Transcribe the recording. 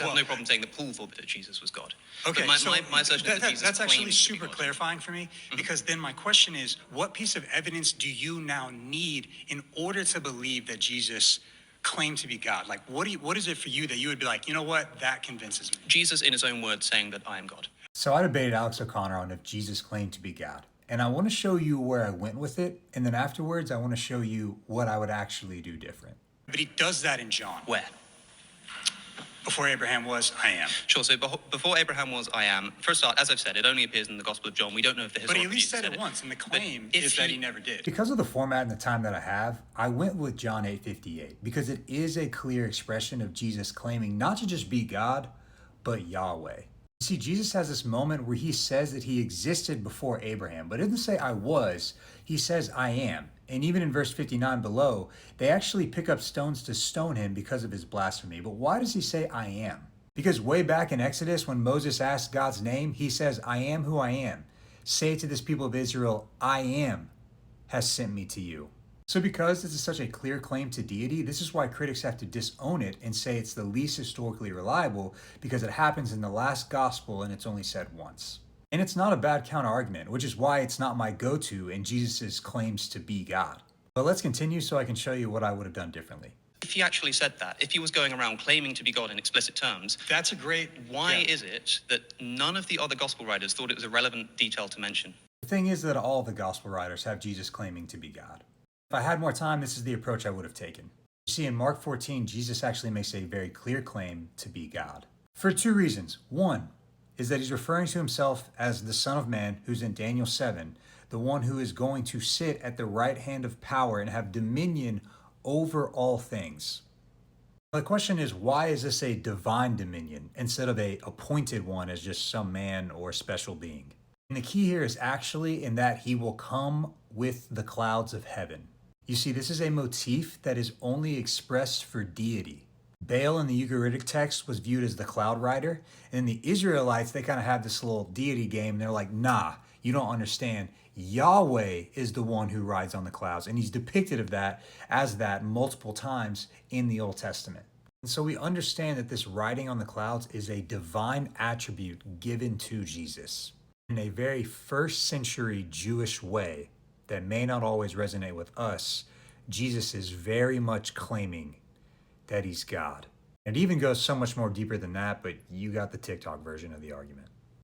I have no problem saying that Paul thought that Jesus was God. Okay, but my assertion is that Jesus that's actually claimed to be super God. clarifying for me, because then my question is, what piece of evidence do you now need in order to believe that Jesus claimed to be God? Like, what is it for you that you would be like, you know what, that convinces me? Jesus, in his own words, saying that I am God. So I debated Alex O'Connor on if Jesus claimed to be God. And I want to show you where I went with it. And then afterwards, I want to show you what I would actually do different. But he does that in John. Where? Before Abraham was, I am. Sure, so before Abraham was, I am. For a start, as I've said, it only appears in the Gospel of John. We don't know if the But historical he at least Jesus said it once, and the claim if is that he never did. Because of the format and the time that I have, I went with John 8:58 because it is a clear expression of Jesus claiming not to just be God, but Yahweh. You see, Jesus has this moment where he says that he existed before Abraham, but it doesn't say I was, he says I am. And even in verse 59 below, they actually pick up stones to stone him because of his blasphemy. But why does he say I am? Because way back in Exodus, when Moses asked God's name, he says, I am who I am. Say to this people of Israel, I am has sent me to you. So because this is such a clear claim to deity, this is why critics have to disown it and say it's the least historically reliable because it happens in the last gospel and it's only said once. And it's not a bad counter argument, which is why it's not my go-to in Jesus' claims to be God. But let's continue so I can show you what I would have done differently. If he actually said that, if he was going around claiming to be God in explicit terms, That's a great... why is it that none of the other gospel writers thought it was a relevant detail to mention? The thing is that all the gospel writers have Jesus claiming to be God. If I had more time, this is the approach I would have taken. You see, in Mark 14, Jesus actually makes a very clear claim to be God. For two reasons. One is that he's referring to himself as the Son of Man, who's in Daniel 7, the one who is going to sit at the right hand of power and have dominion over all things. The question is, why is this a divine dominion instead of a appointed one as just some man or special being? And the key here is actually in that he will come with the clouds of heaven. You see, this is a motif that is only expressed for deity. Baal in the Ugaritic text was viewed as the cloud rider, and the Israelites, they kind of have this little deity game. They're like, nah, you don't understand. Yahweh is the one who rides on the clouds, and he's depicted of that as that multiple times in the Old Testament. And so we understand that this riding on the clouds is a divine attribute given to Jesus in a very first century Jewish way that may not always resonate with us. Jesus is very much claiming that he's God. It even goes so much more deeper than that, but you got the TikTok version of the argument.